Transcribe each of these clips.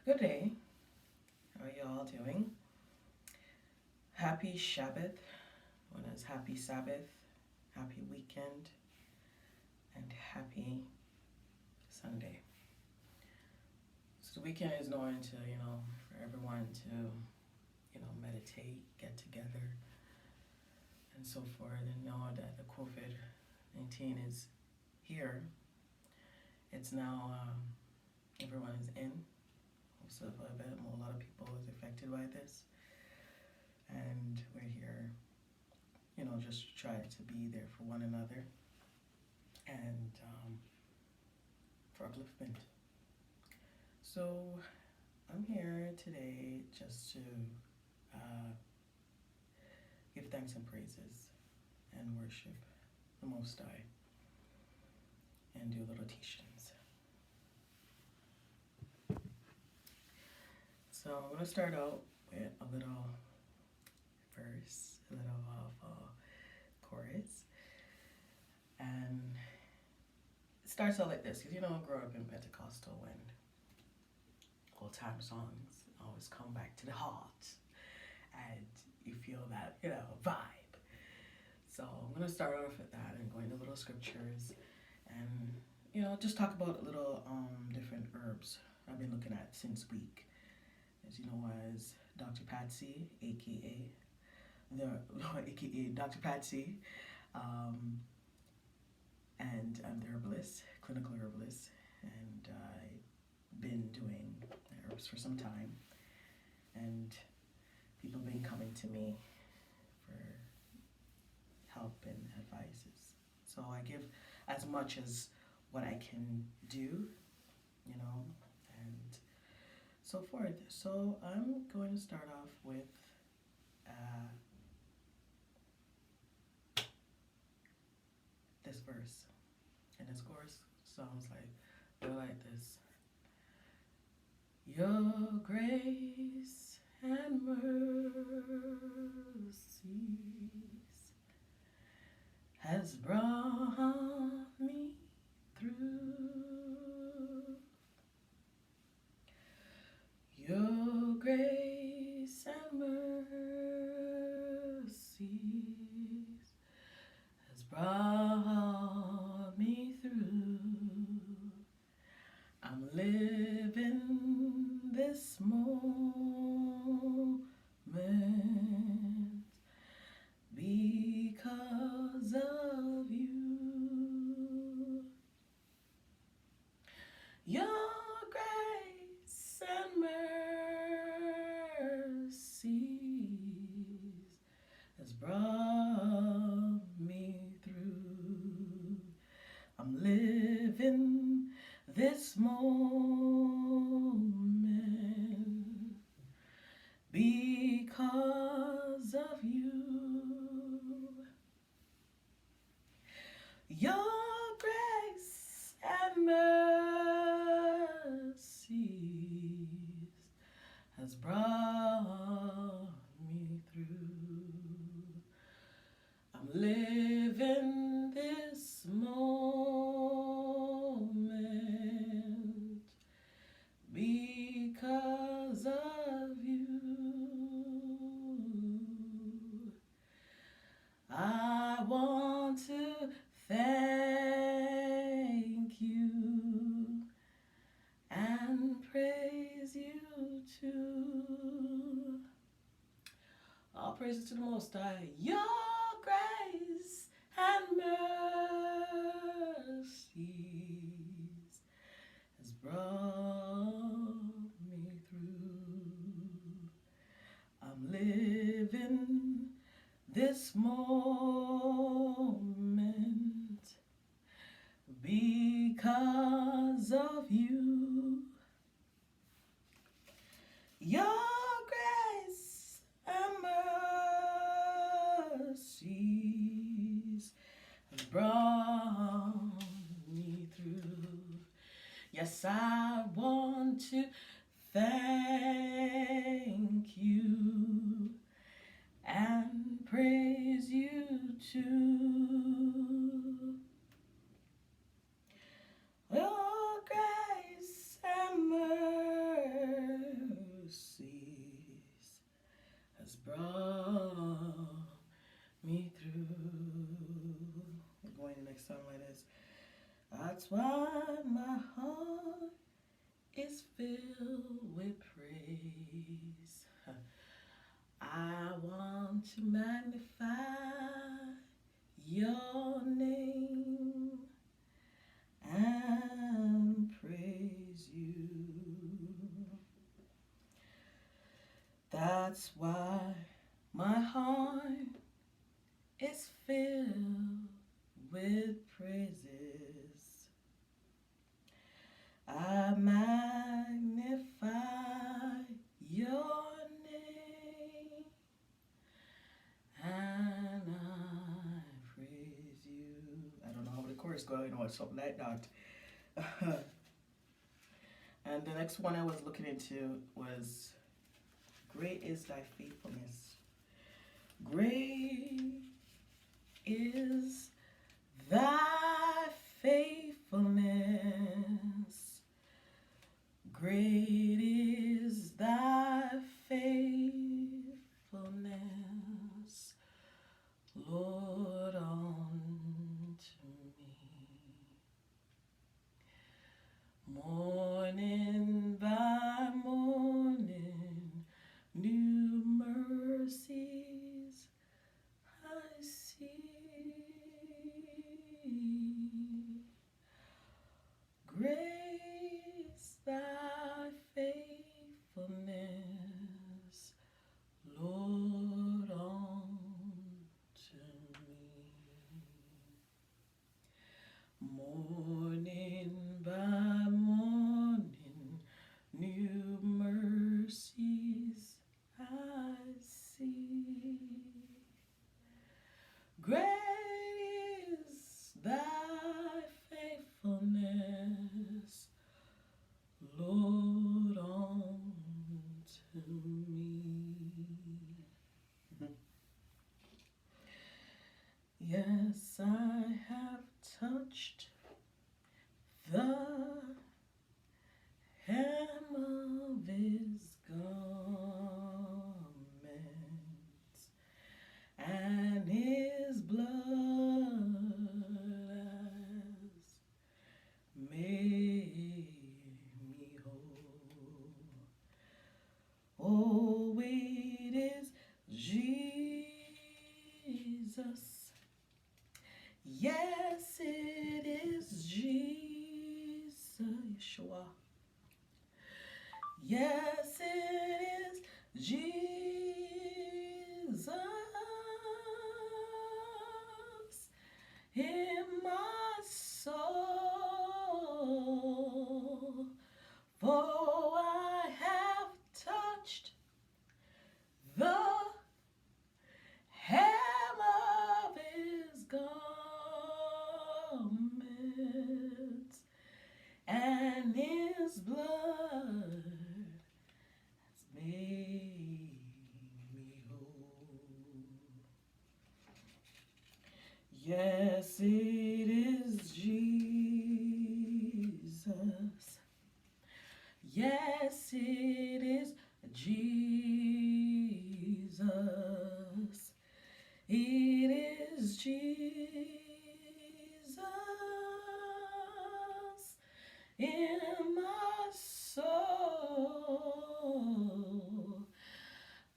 Good day. How are you all doing? Happy Shabbat, known as Happy Sabbath, Happy Weekend, and Happy Sunday. So the weekend is known to, for everyone to, meditate, get together, and so forth, and know that the COVID-19 is here. It's now, everyone is in. So a lot of people is affected by this. And we're here, just to try to be there for one another and for upliftment. So I'm here today just to give thanks and praises and worship the Most High and do little teachings. So I'm going to start out with a little verse, a little of a chorus. And it starts out like this, because I grew up in Pentecostal and old time songs always come back to the heart and you feel that, vibe. So I'm going to start off with that and go into little scriptures and, just talk about little different herbs I've been looking at since week. As you know, as Dr. Patsy, aka aka Dr. Patsy, and I'm the herbalist, clinical herbalist, and I've been doing herbs for some time, and people have been coming to me for help and advices. So I give as much as what I can do, and so forth. So I'm going to start off with this verse, and this chorus sounds like this. Your grace and mercies has brought me through. Your grace and mercies has brought me through. I'm living this moment because of you. Your grace and mercies has brought me through. I'm living this moment because of you. Your grace and mercies has brought me through. I'm living this moment because of you. I want to thank you and praise you too. All praises to the Most High. Your grace and mercies has brought me through. I'm living this moment because of you. Your grace and mercies has brought me through. Yes, I want to thank you and praise you too. Your grace and is filled with praise. I want to magnify your name and praise you. That's why my heart is filled with praises. I magnify your name and I praise you. I don't know how the chorus going or something like that. And the next one I was looking into was Great is thy faithfulness. Great is thy faithfulness. Great is thy faithfulness, Lord, unto me. Morning by morning, new mercies I see. Grace thy faithfulness, Lord, unto me. Morning by morning, new mercies I see. Great is thy faithfulness, Lord, unto me. Yes, I have touched the hem of his garments, and his blood has made me whole. Oh, it is Jesus. Yes, it is Jesus, Yeshua. Yes, it is Jesus in my soul, for I have touched the hem of his garments, and his blood has made me whole. Yes, it is Jesus. Yes, it is Jesus. It is Jesus in my soul,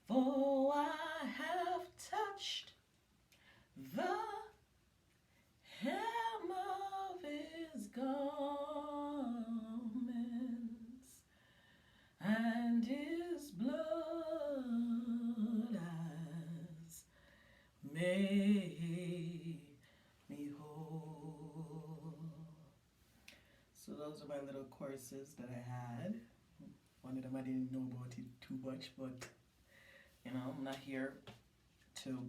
for I have touched the hem of his garments, and his blood has made me whole. So those are my little courses that I had. One of them I didn't know about it too much, but I'm not here to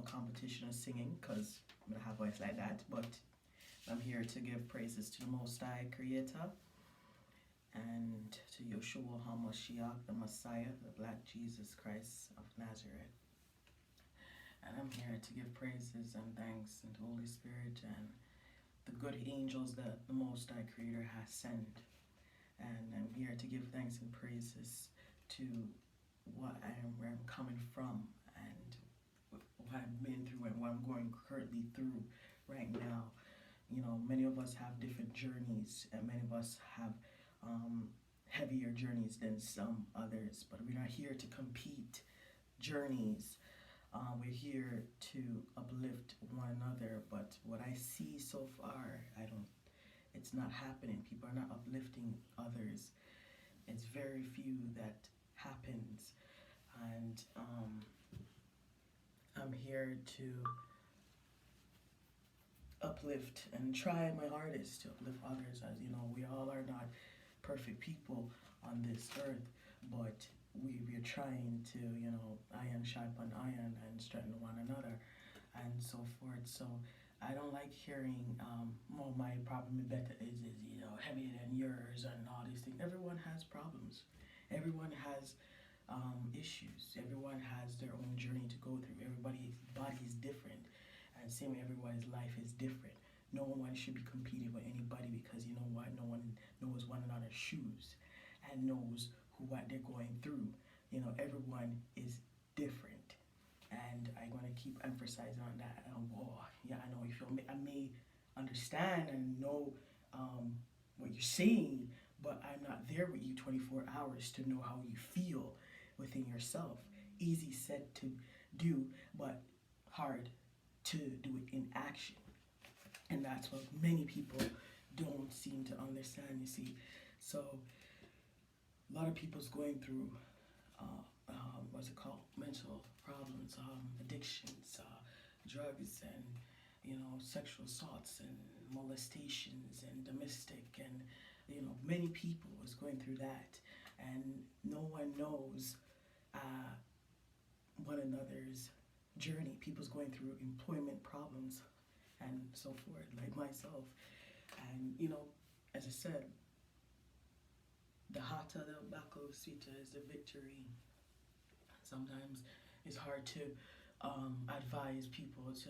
competition of singing because I don't have a voice like that, but I'm here to give praises to the Most High Creator and to Yeshua HaMashiach, the Messiah, the Black Jesus Christ of Nazareth. And I'm here to give praises and thanks and the Holy Spirit and the good angels that the Most High Creator has sent. And I'm here to give thanks and praises to where I'm coming from and what I've been through and what I'm going currently through right now. Many of us have different journeys, and many of us have heavier journeys than some others, but we're not here to compete journeys. We're here to uplift one another. But what I see so far, it's not happening. People are not uplifting others. It's very few that happens. And I'm here to uplift and try my hardest to uplift others. As you know, we all are not perfect people on this earth, but we're trying to, iron sharpen iron and strengthen one another and so forth. So I don't like hearing, well, my problem is heavier than yours and all these things. Everyone has problems. Everyone has issues. Everyone has their own journey to go through. Everybody's body is different, and same way everybody's life is different. No one should be competing with anybody, because you know what? No one knows one another's shoes and knows what they're going through. Everyone is different, and I'm going to keep emphasizing on that. Yeah, I know you feel me. I may understand and know what you're saying, but I'm not there with you 24 hours to know how you feel within yourself. Easy said to do, but hard to do it in action. And that's what many people don't seem to understand, you see. So a lot of people's going through what's it called, mental problems, addictions, drugs, and sexual assaults and molestations and domestic, and many people is going through that, and no one knows one another's journey. People's going through employment problems and so forth, like myself. And as I said, the hotter the battle, sweeter is the victory. Sometimes it's hard to advise people to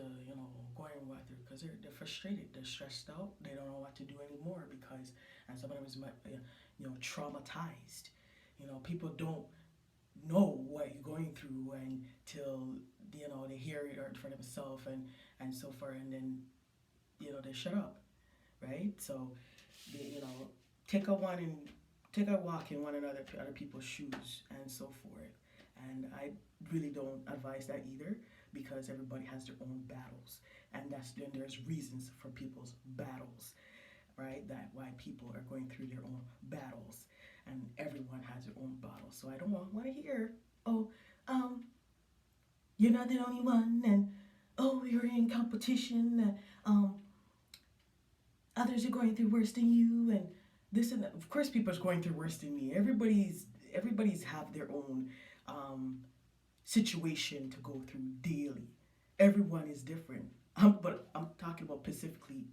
going with it, because they're frustrated, they're stressed out, they don't know what to do anymore, because and some of them is traumatized. People don't know what you're going through until they hear it or for themselves and so forth, and then they shut up, right? So they, take a walk in one another other people's shoes and so forth. And I really don't advise that either, because everybody has their own battles, and there's reasons for people's battles, right? That why people are going through their own battles, and everyone has their own battle. So I don't want to hear, oh, you're not the only one, and oh, you're in competition, and others are going through worse than you, and this and that. Of course, people are going through worse than me. Everybody's have their own situation to go through daily. Everyone is different. But I'm talking about specifically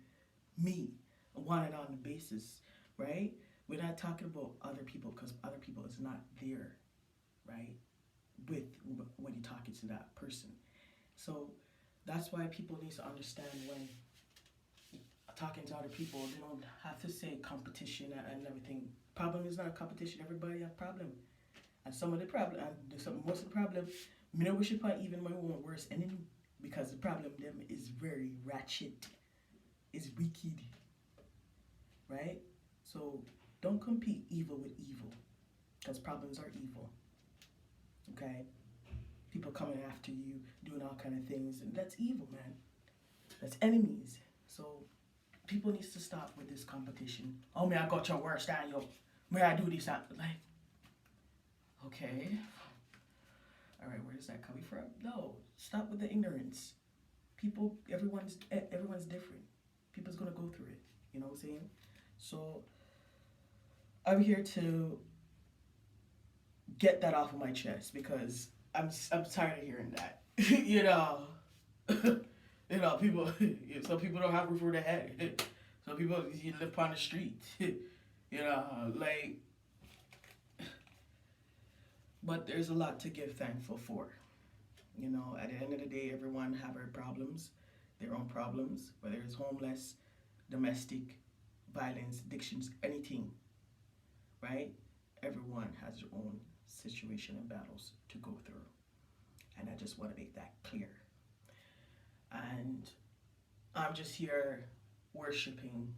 me, one and on the basis, right? We're not talking about other people, because other people is not there, right? With when you're talking to that person. So that's why people need to understand, when talking to other people, they don't have to say competition and everything. Problem is not a competition. Everybody have problem. And some of the problem, and most of the problem, we should probably even my own worst enemy, because the problem them is very ratchet, is wicked, right? So don't compete evil with evil, because problems are evil. Okay, people coming after you, doing all kind of things, and that's evil, man. That's enemies. So people needs to stop with this competition. Oh man, I got your worst, and yo, may I do this? Like, okay. All right, where is that coming from? No, stop with the ignorance. Everyone's different. People's gonna go through it. You know what I'm saying? So I'm here to get that off of my chest, because I'm tired of hearing that. People. Some people don't have roof over their head. Some people live on the street. Like. But there's a lot to give thankful for. At the end of the day, everyone have their own problems, whether it's homeless, domestic, violence, addictions, anything, right? Everyone has their own situation and battles to go through. And I just want to make that clear. And I'm just here worshiping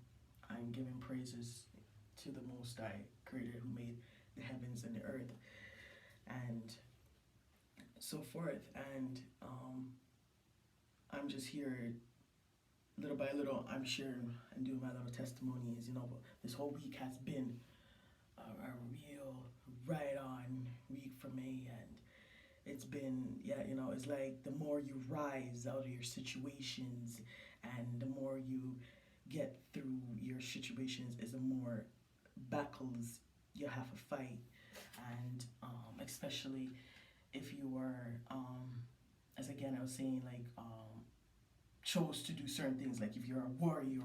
and giving praises to to the Most High Creator who made the heavens and the earth and so forth. And I'm just here little by little. I'm sharing and doing my little testimonies. But this whole week has been a real right on week for me, and it's been, it's like the more you rise out of your situations and the more you get through your situations is the more battles you have to fight. And especially if you are, as again I was saying, like chose to do certain things, like if you're a warrior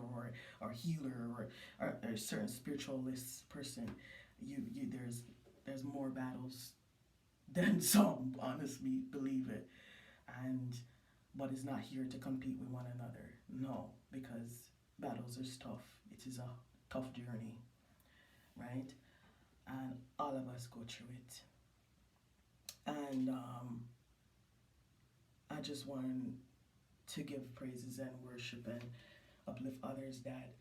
or healer or a certain spiritualist person, you there's more battles than some, honestly, believe it. And but it's not here to compete with one another, no, because battles is tough. It is a tough journey, right? And all of us go through it. And I just want to give praises and worship and uplift others that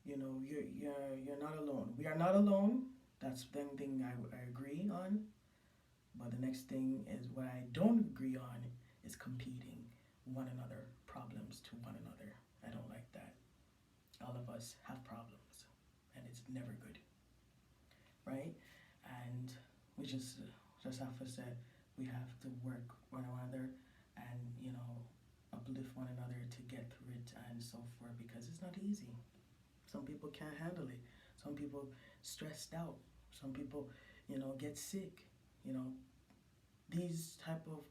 you're not alone. We are not alone. That's the thing I agree on. But the next thing is what I don't agree on is competing one another, problems to one another. I don't like that. All of us have problems, and it's never good, right? And we just have to say we have to work one another and uplift one another to get through it and so forth, because it's not easy. Some people can't handle it. Some people stressed out. Some people get sick. These type of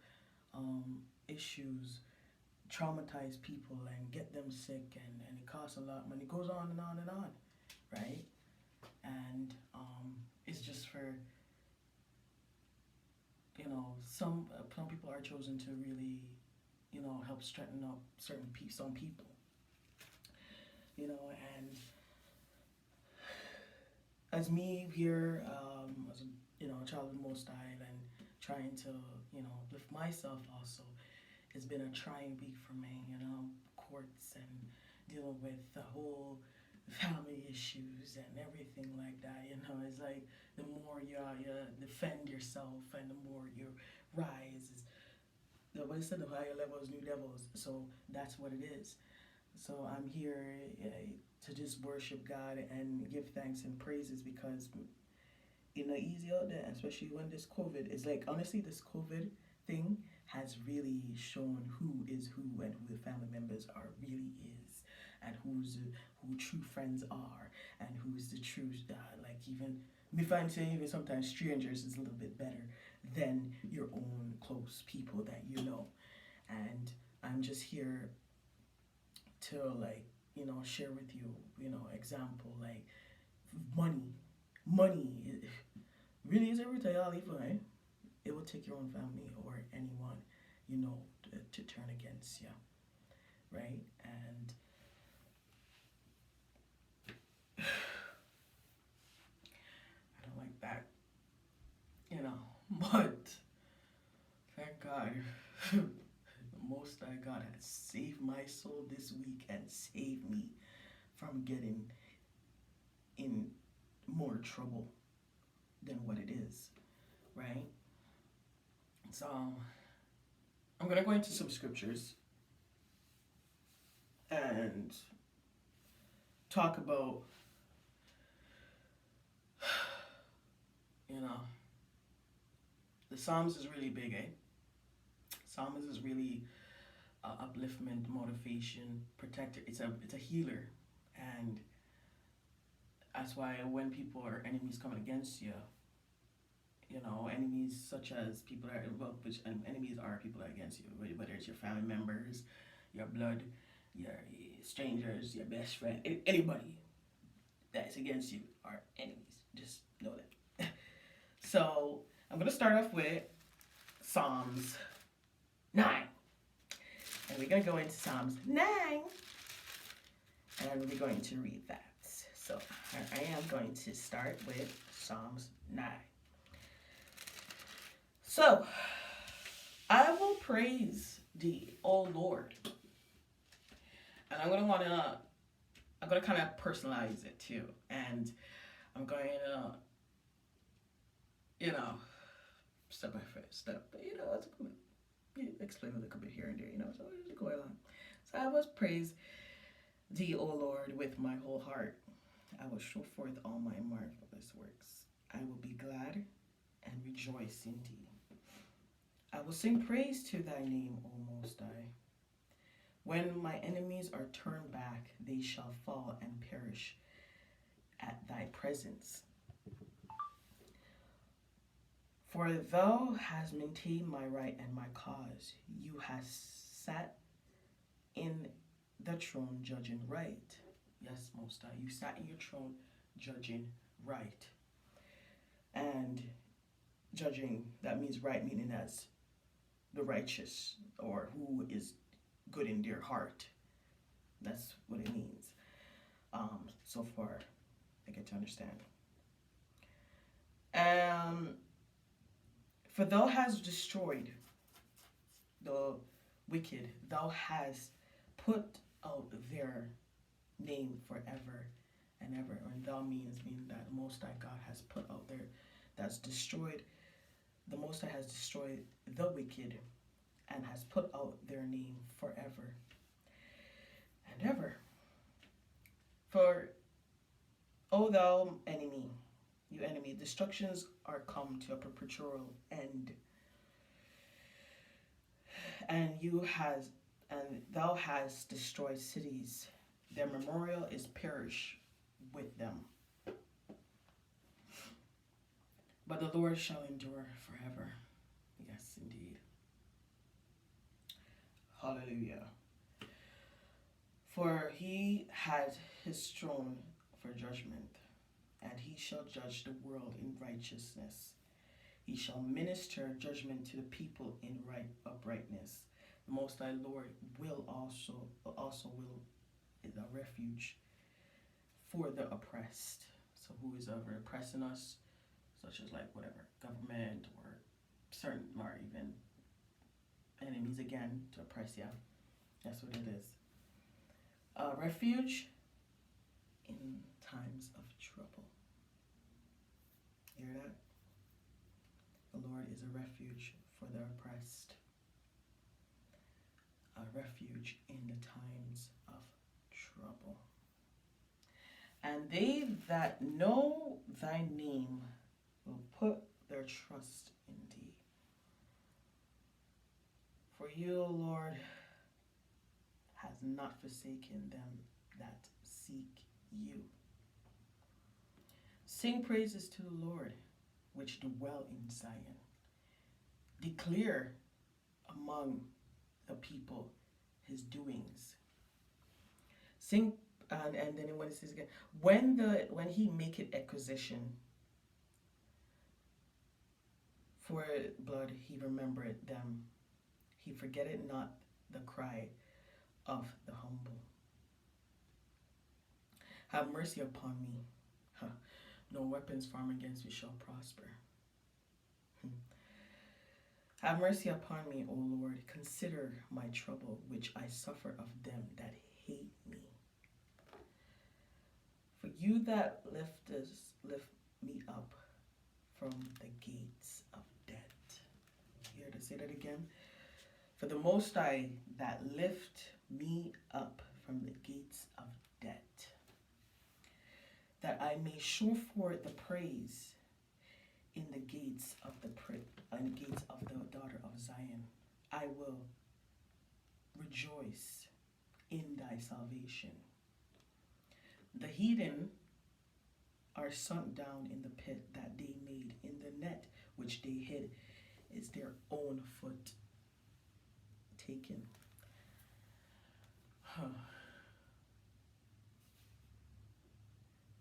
issues traumatize people and get them sick, and it costs a lot of money. It goes on and on and on, right? And it's just for some people are chosen to really help straighten up some people, and as me here, as a child of the Most High, and trying to lift myself also, it's been a trying week for me. Courts and dealing with the whole family issues and everything like that. It's like the more you defend yourself and the more you rise. Nobody said the higher levels, new devils. So that's what it is. So I'm here to just worship God and give thanks and praises, because it's not easy out there, especially when this COVID is like, honestly, this COVID thing has really shown who is who and who the family members are really is, and who true friends are, and who's the true like, even me find say even sometimes strangers is a little bit better than your own close people that and I'm just here to share with you example, like money really is everything. I'll leave it. It will take your own family or anyone to turn against you, right? And I don't like that, but thank God the Most High God has saved my soul this week and saved me from getting in more trouble than what it is, right? So I'm going to go into some scriptures and talk about the Psalms is really big, Psalms is really upliftment, motivation, protector. It's a healer, and that's why when people or enemies coming against you, enemies such as people are which enemies are people that are against you, whether it's your family members, your blood, your strangers, your best friend, anybody that's against you are enemies. Just know that. So I'm gonna start off with Psalms 9. And we're going to go into Psalms 9. And we're going to read that. So I am going to start with Psalms 9. So, I will praise thee, O Lord. And I'm going to kind of personalize it too. And I'm going step by step, but it's explain a little bit here and there, so it's going on. So I will praise thee, O Lord, with my whole heart. I will show forth all my marvelous works. I will be glad and rejoice in thee. I will sing praise to thy name, O Most High. When my enemies are turned back, they shall fall and perish at thy presence. For thou hast maintained my right and my cause. You hast sat in the throne judging right. Yes, Most High, you sat in your throne judging right. And judging, that means right, meaning as the righteous, or who is good in their heart. That's what it means. So far, I get to understand. For thou hast destroyed the wicked, thou hast put out their name forever and ever. And thou meaning that the Most High God has put out there, that's destroyed. The Most High has destroyed the wicked and has put out their name forever and ever. For, O thou enemy, you enemy, destructions are come to a perpetual end, and thou hast destroyed cities. Their memorial is perished with them. But the Lord shall endure forever. Yes, indeed. Hallelujah. For he had his throne for judgment, and he shall judge the world in righteousness. He shall minister judgment to the people in uprightness. The Most High Lord will also is a refuge for the oppressed. So who is ever oppressing us, such as like whatever government or certain, or even enemies again to oppress you. That's what it is. Refuge in times of trouble. Hear that? The Lord is a refuge for the oppressed. A refuge in the times of trouble. And they that know thy name will put their trust in thee. For you, O Lord, has not forsaken them that seek you. Sing praises to the Lord, which dwell in Zion. Declare among the people his doings. Sing, and then when it says again, when he maketh acquisition for blood, he remembereth them. He forgetteth not the cry of the humble. Have mercy upon me. No weapons formed against me shall prosper. Have mercy upon me, O Lord. Consider my trouble, which I suffer of them that hate me. For you that lift me up from the gates of death. You hear to say that again? For the Most High that lift me up from the gates of death, that I may show forth the praise in the gates of the daughter of Zion. I will rejoice in thy salvation. The heathen are sunk down in the pit that they made, in the net which they hid is their own foot taken.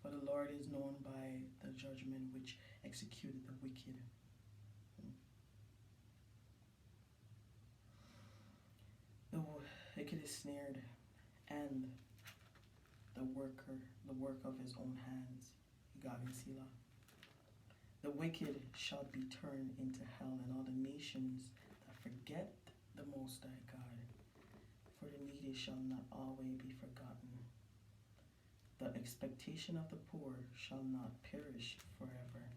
For the Lord is known by the judgment which executed the wicked. The wicked is snared, and the work of his own hands. God in Selah. The wicked shall be turned into hell, and all the nations that forget the Most High God. For the needy shall not always be forgotten. The expectation of the poor shall not perish forever.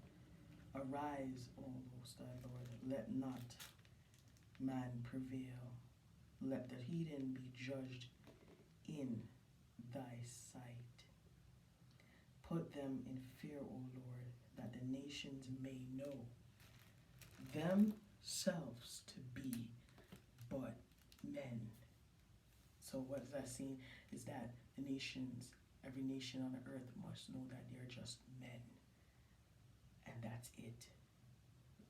Arise, O Most High Lord, let not man prevail. Let the heathen be judged in thy sight. Put them in fear, O Lord, that the nations may know themselves to be but men. So what does that mean? Is that the nations, every nation on the earth must know that they're just men. And that's it.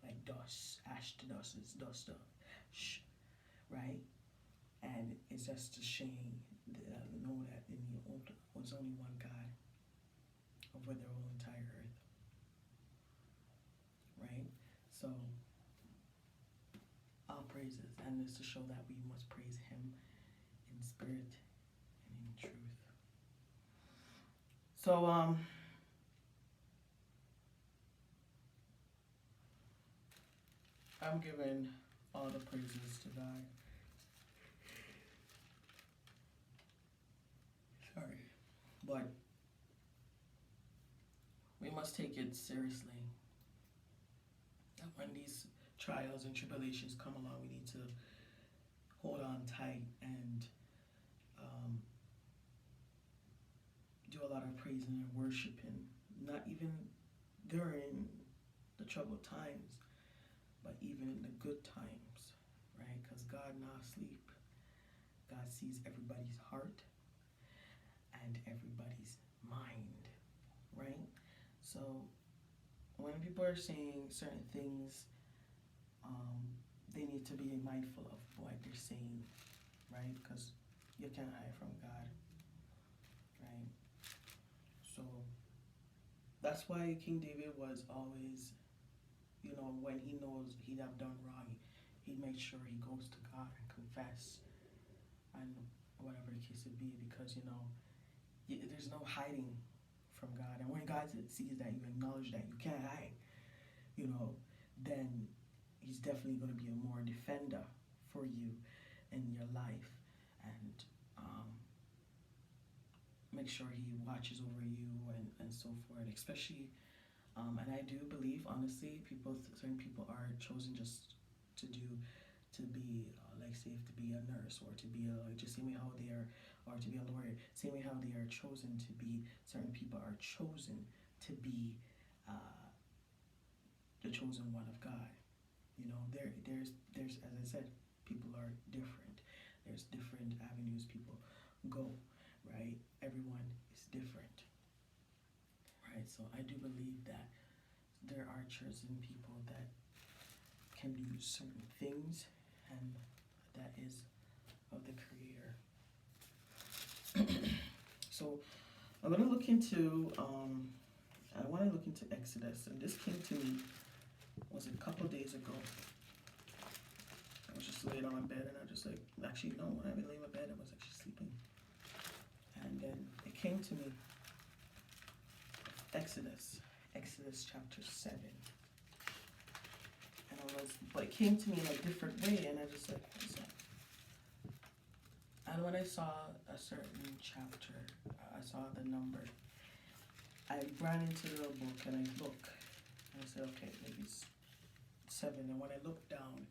Like dust, ash to dust is dust of ash, right? And it's just a shame that know that was only one God over the whole entire earth, right? So all praises, and it's to show that we must praise Him in spirit and in truth. So I'm giving all the praises to God. Sorry, but we must take it seriously. That when these trials and tribulations come along, we need to hold on tight and do a lot of praising and worshiping. Not even during the troubled times, but even in the good times, right? Because God not asleep. God sees everybody's heart and everybody's mind, right? So when people are saying certain things, they need to be mindful of what they're saying, right? Because you can't hide from God, right? So that's why King David was always, when he knows he'd have done wrong, he makes sure he goes to God and confess, and whatever the case would be, because there's no hiding from God. And when God sees that you acknowledge that you can't hide, then He's definitely going to be a more defender for you in your life, and make sure He watches over you and so forth. Especially, and I do believe, honestly, certain people are chosen just to be to be a nurse, or to be just same way how they are, or to be a lawyer, same way how they are chosen to be. Certain people are chosen to be the chosen one of God. There's as I said, people are different. There's different avenues people go, right? Everyone is different, right? So I do believe that there are chosen people that can do certain things, and that is of the Creator. So I'm gonna look into I want to look into Exodus, and this came to me was a couple days ago. I was just laying on my bed, and I just actually no, when I was laying in my bed, I was actually sleeping, and then it came to me. Exodus chapter 7. But it came to me in a different way, and I just what is that? And when I saw a certain chapter, I saw the number. I ran into the book and I look, and I said, okay, maybe it's 7. And when I look down,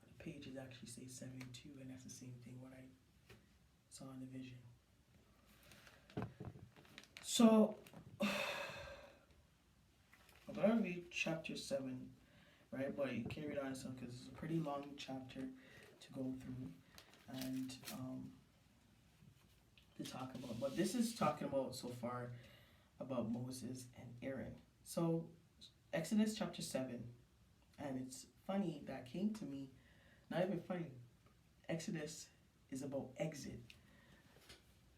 the pages actually say 72, and that's the same thing what I saw in the vision. So I'm gonna read chapter 7. Right, but you can read on yourself because it's a pretty long chapter to go through and to talk about. But this is talking about so far about Moses and Aaron. So Exodus chapter 7, and it's funny that came to me. Not even funny. Exodus is about exit,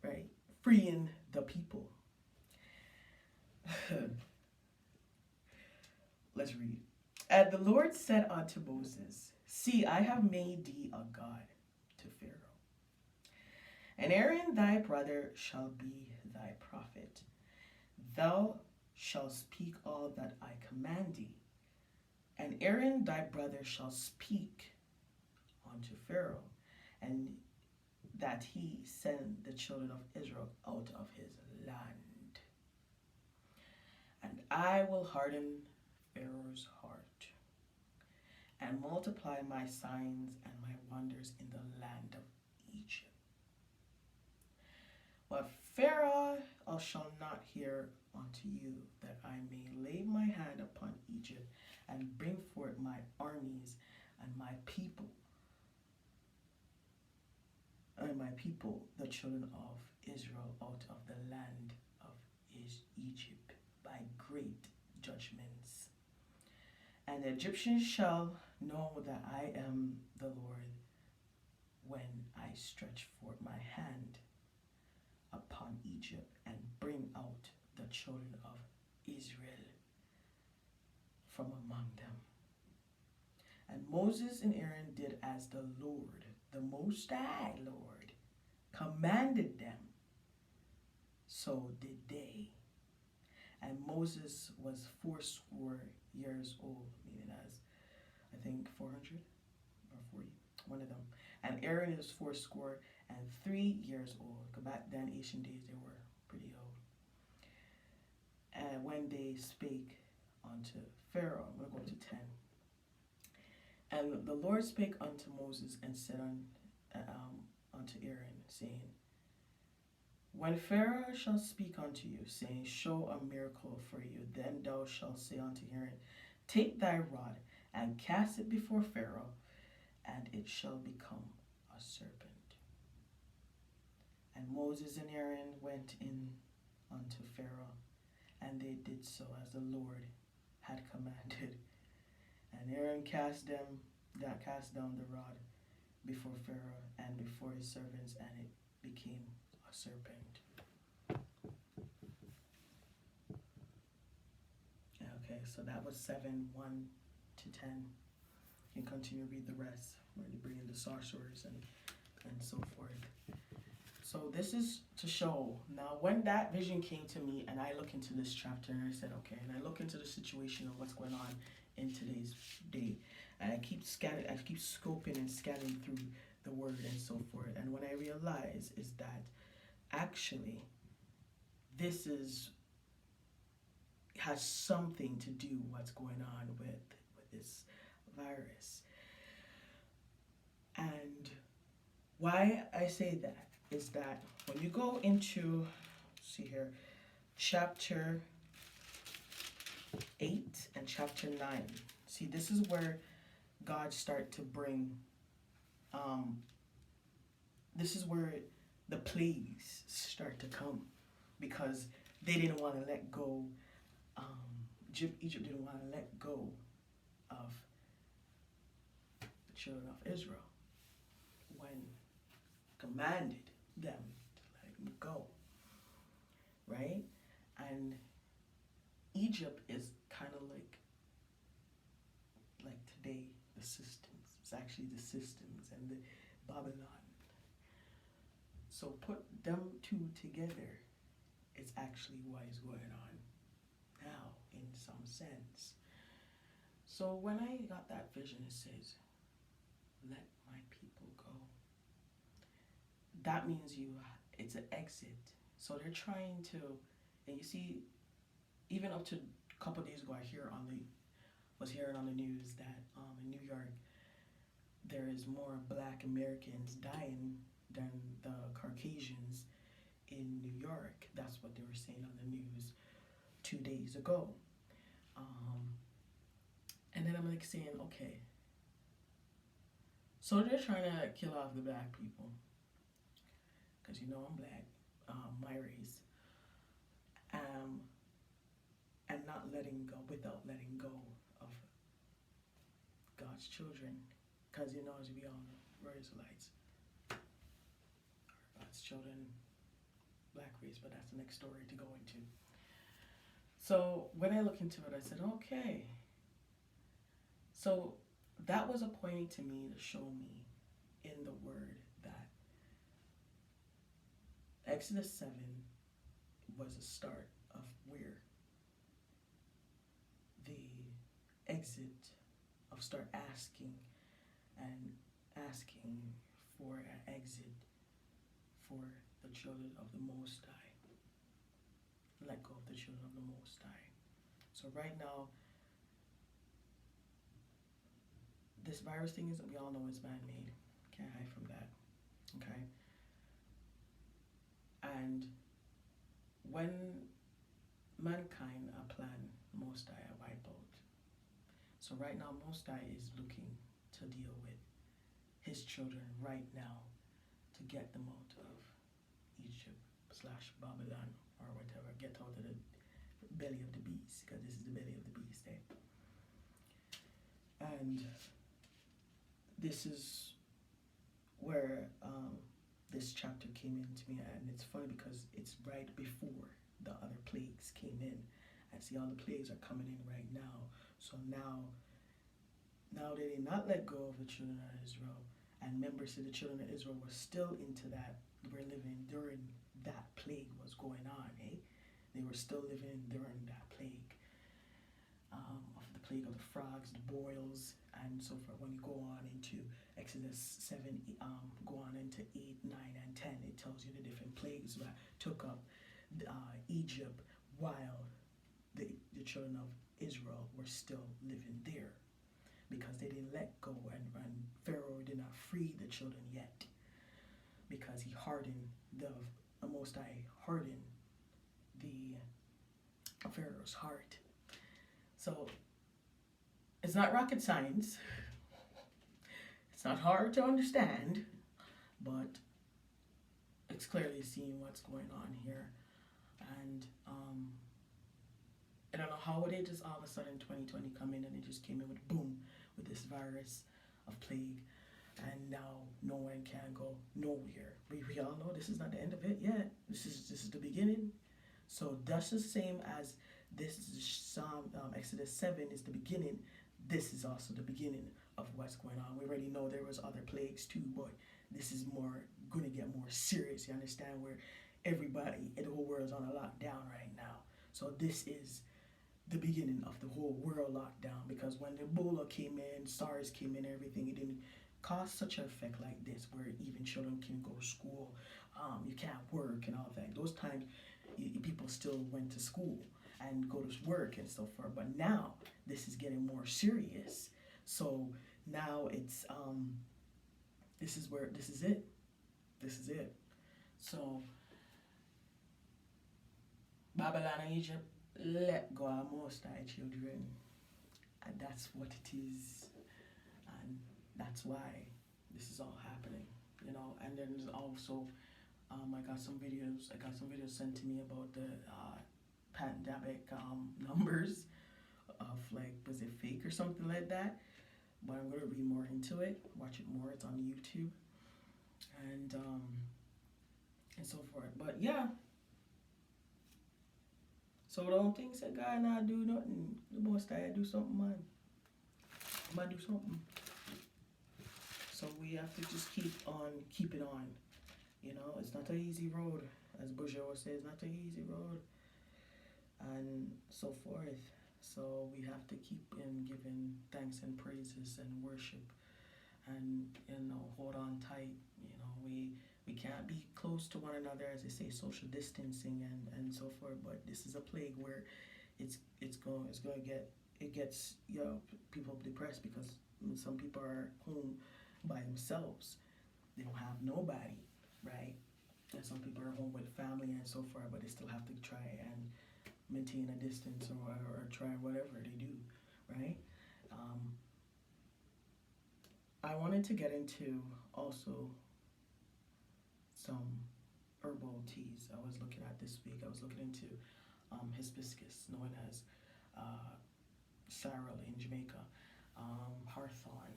right? Freeing the people. Let's read. And the Lord said unto Moses, See, I have made thee a God to Pharaoh, and Aaron thy brother shall be thy prophet. Thou shalt speak all that I command thee, and Aaron thy brother shall speak unto Pharaoh, and that he send the children of Israel out of his land. And I will harden Pharaoh's heart and multiply my signs and my wonders in the land of Egypt. But Pharaoh shall not hear unto you, that I may lay my hand upon Egypt and bring forth my armies and my people, the children of Israel, out of the land of Egypt by great judgments. And the Egyptians shall know that I am the Lord when I stretch forth my hand upon Egypt and bring out the children of Israel from among them. And Moses and Aaron did as the Lord, the Most High Lord, commanded them. So did they. And Moses was 80 years old, meaning as, I think, 400 or 40, one of them. And Aaron is 83 years old. Because back then, ancient days, they were pretty old. And when they spake unto Pharaoh, I'm going to go to 10. And the Lord spake unto Moses and said unto Aaron, saying, when Pharaoh shall speak unto you, saying, show a miracle for you, then thou shalt say unto Aaron, take thy rod and cast it before Pharaoh, and it shall become a serpent. And Moses and Aaron went in unto Pharaoh, and they did so as the Lord had commanded. And Aaron cast down the rod before Pharaoh and before his servants, and it became a serpent. Okay, so that was 7, 1 to 10. You can continue to read the rest when you bring in the sorcerers and so forth. So this is to show, now when that vision came to me and I look into this chapter and I said, okay, and I look into the situation of what's going on in today's day, and I keep scoping and scanning through the word and so forth, and what I realize is that actually this has something to do what's going on with this virus. And why I say that is that when you go into, see here, chapter 8 and chapter 9, see, this is where God start to bring, this is where the plagues start to come, because they didn't want to let go, Egypt didn't want to let go of the children of Israel when commanded them to let them go, right? And Egypt is kind of like today, the systems. It's actually the systems and the Babylon. So put them two together, it's actually what is going on now in some sense. So when I got that vision, it says, let my people go. That means it's an exit. So they're trying to, and you see, even up to a couple of days ago, was hearing on the news that in New York, there is more Black Americans dying than the Caucasians in New York. That's what they were saying on the news 2 days ago. And then I'm like saying, okay, so they're trying to kill off the Black people, because you know I'm Black, my race, and not letting go, without letting go of God's children, because you know, as we all know, we're Israelites, God's children, Black race, but that's the next story to go into. So when I look into it, I said, okay. So that was a pointing to me to show me in the word that Exodus 7 was a start of where the exit of start asking for an exit for the children of the Most High. Let go of the children of the Most High. So right now, this virus thing is, we all know it's man-made. Can't hide from that. Okay. And when mankind plan Most High a wipeout. So right now, Most High is looking to deal with his children right now to get them out of Egypt / Babylon or whatever. Get out of the belly of the beast, because this is the belly of the beast, eh? And this is where this chapter came into me, and it's funny because it's right before the other plagues came in. And see, all the plagues are coming in right now. So now they did not let go of the children of Israel, and members of the children of Israel were still into that. We're living during that plague was going on, eh? They were still living during that plague, of the plague of the frogs, the boils, and so forth. When you go on into Exodus 7, go on into 8, 9, and 10, it tells you the different plagues that took up Egypt while the children of Israel were still living there, because they didn't let go, and Pharaoh did not free the children yet, because he hardened the Most High hardened the Pharaoh's heart. So it's not rocket science. It's not hard to understand, but it's clearly seeing what's going on here. And I don't know how they just all of a sudden 2020 come in and they just came in with boom with this virus of plague, and now no one can go nowhere. We all know this is not the end of it yet. This is the beginning. So that's the same as this Psalm Exodus 7 is the beginning. This is also the beginning of what's going on. We already know there was other plagues too, but this is going to get more serious. You understand, where everybody in the whole world is on a lockdown right now. So this is the beginning of the whole world lockdown, because when the Ebola came in, SARS came in, everything, it didn't cause such an effect like this, where even children can go to school, you can't work and all that. Those times, people still went to school and go to work and so forth. But now this is getting more serious. So now it's this is it. This is it. So Babylon and Egypt, let go of Most High children, and that's what it is, and that's why this is all happening, you know. And then there's also I got some videos sent to me about the pandemic numbers of, like, was it fake or something like that, but I'm going to read more into it, watch it more. It's on YouTube, and so forth. But yeah, so don't think that guy not do nothing. The Most High do something, man. I might do something. So we have to just keep it on. You know, it's not an easy road, as Bourgeois says, not an easy road, and so forth. So we have to keep giving thanks and praises and worship, and, you know, hold on tight. You know, we can't be close to one another, as they say, social distancing and so forth. But this is a plague where it gets, you know, people depressed, because some people are home by themselves. They don't have nobody, right? And some people are home with family and so forth, but they still have to try and maintain a distance, or try whatever they do, right? I wanted to get into also some herbal teas I was looking at this week. I was looking into hibiscus, known as sorrel in Jamaica, hawthorn,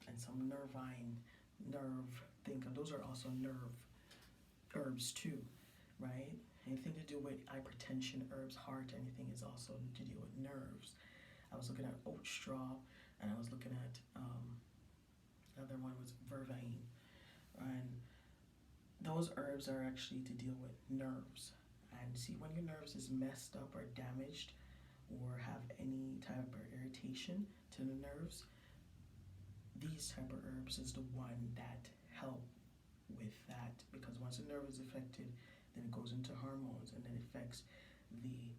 and some nerve. Those are also nerve herbs too, right? Anything to do with hypertension, herbs, heart, anything is also to do with nerves. I was looking at oat straw, and I was looking at the other one was vervain, and those herbs are actually to deal with nerves. And see, when your nerves is messed up or damaged, or have any type of irritation to the nerves, these type of herbs is the one that help with that, because once the nerve is affected, then it goes into hormones, and then it affects the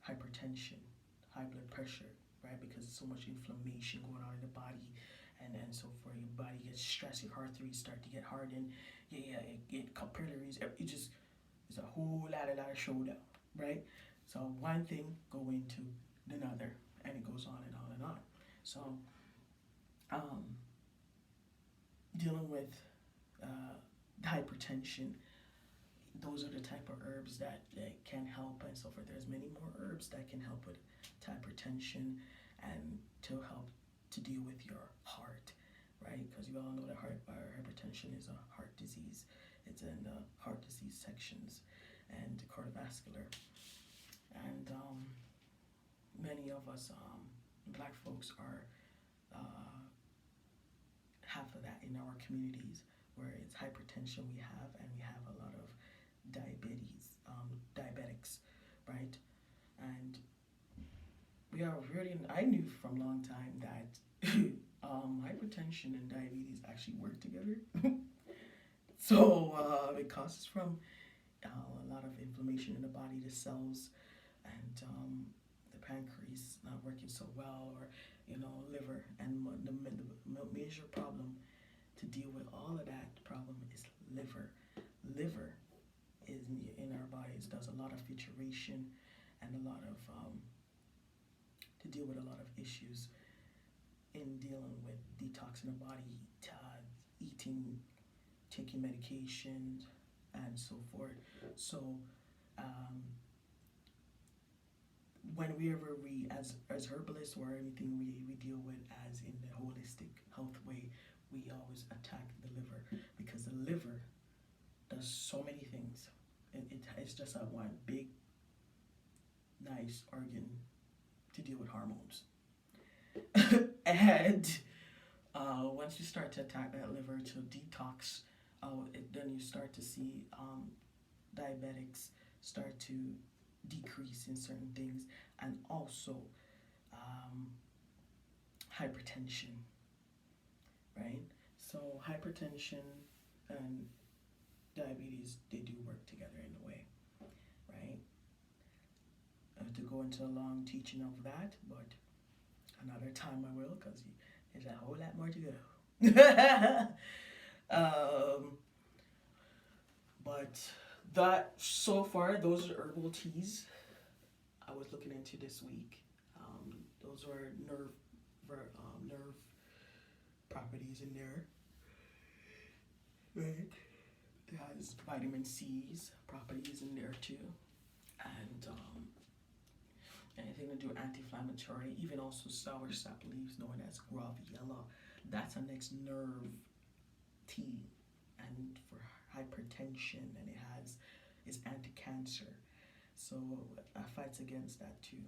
hypertension, high blood pressure, right? Because so much inflammation going on in the body, and so forth. Your body gets stressed, your heart rates start to get hardened. It capillaries. It just it's a whole lot of showdown, right? So one thing go into another, and it goes on and on and on. So, um, dealing with uh, hypertension, those are the type of herbs that can help and so forth. There's many more herbs that can help with hypertension and to help to deal with your heart, right? Because you all know that hypertension is a heart disease. It's in the heart disease sections and cardiovascular. And many of us, black folks, are half of that in our communities where it's hypertension we have, and we have a lot of diabetics, right? And we are really, I knew from a long time that hypertension and diabetes actually work together. So it causes from a lot of inflammation in the body, the cells, and the pancreas not working so well, or liver. And the major problem to deal with all of that problem is liver. Liver is in our bodies does a lot of filtration and a lot of to deal with a lot of issues in dealing with detoxing the body, eating, taking medications, and so forth. So whenever we, as herbalists or anything we deal with as in the holistic health way, we always attack the liver, because the liver does so many things. It's just a one big, nice organ to deal with hormones. And once you start to attack that liver to detox, then you start to see diabetics start to decrease in certain things, and also hypertension, right? So hypertension and diabetes, they do work together in a way, right? To go into a long teaching of that, but another time I will, because there's a whole lot more to go. But that, so far, those are herbal teas I was looking into this week. Those are nerve properties in there, right? It has vitamin C's properties in there too, and anything to do anti-inflammatory. Even also sour sap leaves, known as graviella. That's a next nerve tea, and for hypertension, and it's anti-cancer. So it fights against that too.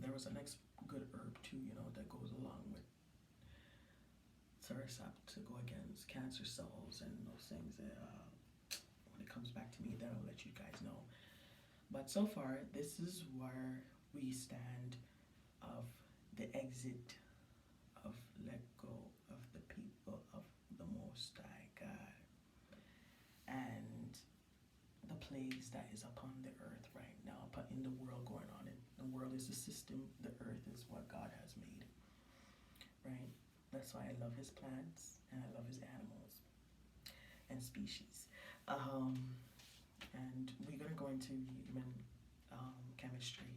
There was a next good herb too, that goes along with sour sap to go against cancer cells and those things. When it comes back to me, then I'll let you guys know. But so far, this is where we stand of the exit of let go of the people of the Most High God, and the plagues that is upon the earth right now, in the world going on. And the world is the system, the earth is what God has made, right? That's why I love his plants and I love his animals and species. And we're going to go into human chemistry,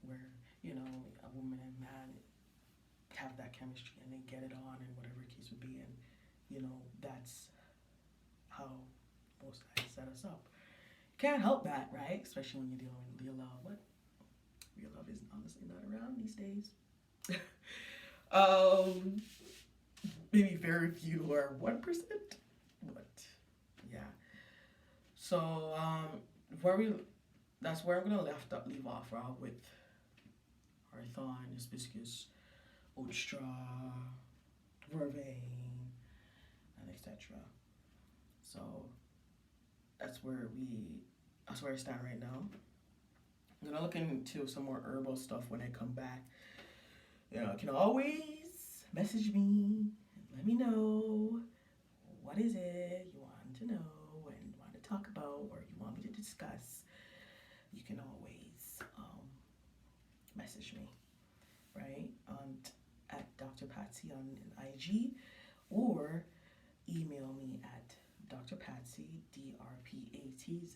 where, a woman and man have that chemistry and they get it on, and whatever the case would be. And, that's how most guys set us up. Can't help that, right? Especially when you're dealing with real love. What? Real love is honestly not around these days. Maybe very few, or 1%. But yeah. So that's where I'm gonna leave off with Arthon, hibiscus, oat straw, vervain, and etc. So that's where I stand right now. I'm gonna look into some more herbal stuff when I come back. You can always message me, let me know what is it you want to know and want to talk about, or you want me to discuss. You can always message me, right? At Dr. Patsy on IG, or email me at Dr. Patsy, DRPATZI,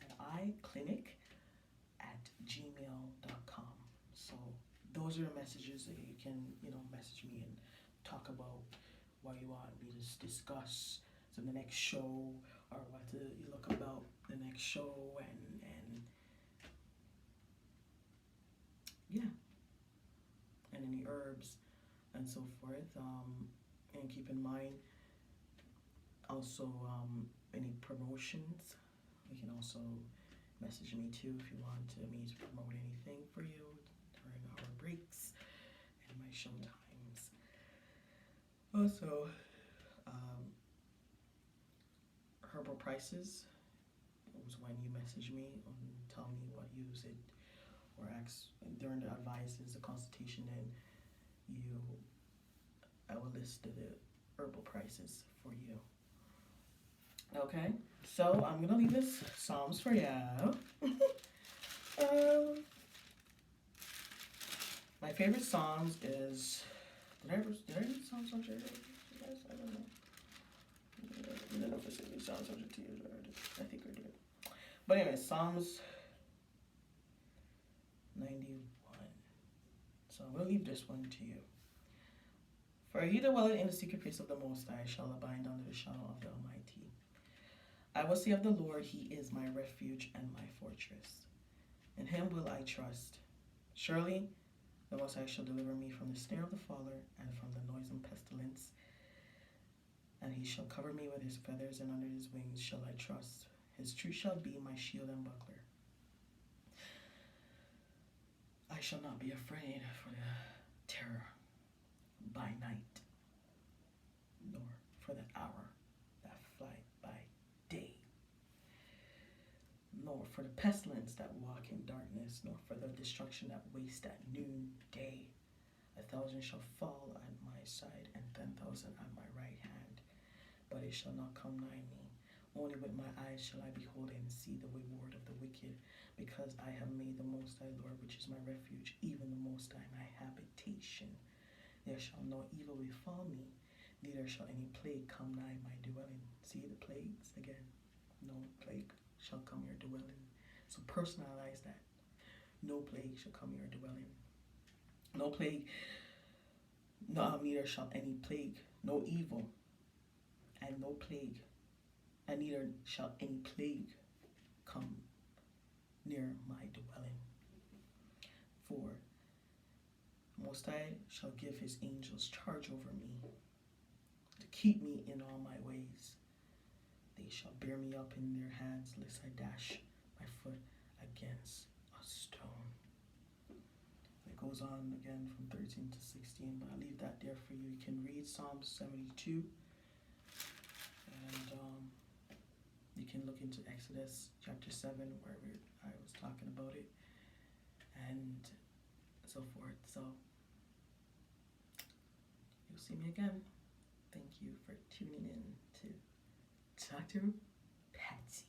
clinic at gmail.com. So those are the messages that you can, message me and talk about what you want me to discuss in the next show, or what to look about the next show, and yeah, and any herbs and so forth. And keep in mind also any promotions. You can also message me too if you want me to promote anything for you during our breaks and my show times. Also, Herbal prices was when you message me and tell me what you use it, or ask during the advices, the consultation, and I will list the herbal prices for you. Okay, so I'm gonna leave this Psalms for you. My favorite Psalms is, did I read Psalms 100? Yes, I don't know. I don't know if I said Psalms 100 to you, I think I did. But anyway, Psalms 91. So I'm gonna leave this one to you. For he that dwelleth in the secret place of the Most High shall abide under the shadow of the Almighty. I will say of the Lord, he is my refuge and my fortress. In him will I trust. Surely the Most High shall deliver me from the snare of the fowler and from the noisome pestilence. And he shall cover me with his feathers, and under his wings shall I trust. His truth shall be my shield and buckler. I shall not be afraid for the terror by night, nor for the hour that flieth by day, nor for the pestilence that walk in darkness, nor for the destruction that waste at noonday. 1,000 shall fall at my side, and 10,000 at my right hand, but it shall not come nigh me. Only with my eyes shall I behold and see the reward of the wicked, because I have made the Most High Lord, which is my refuge, even the Most High my habitation. There shall no evil befall me, neither shall any plague come nigh my dwelling. See the plagues again. No plague shall come your dwelling. So personalize that. No plague shall come your dwelling. No plague, no, neither shall any plague, no evil, and no plague, and neither shall any plague come near my dwelling. For Most High shall give his angels charge over me, to keep me in all my ways. They shall bear me up in their hands, lest I dash my foot against a stone. It goes on again from 13 to 16, but I'll leave that there for you. You can read Psalm 72, and you can look into Exodus chapter 7, where I was talking about it, and so forth. So you'll see me again. Thank you for tuning in to Dr. Patsy.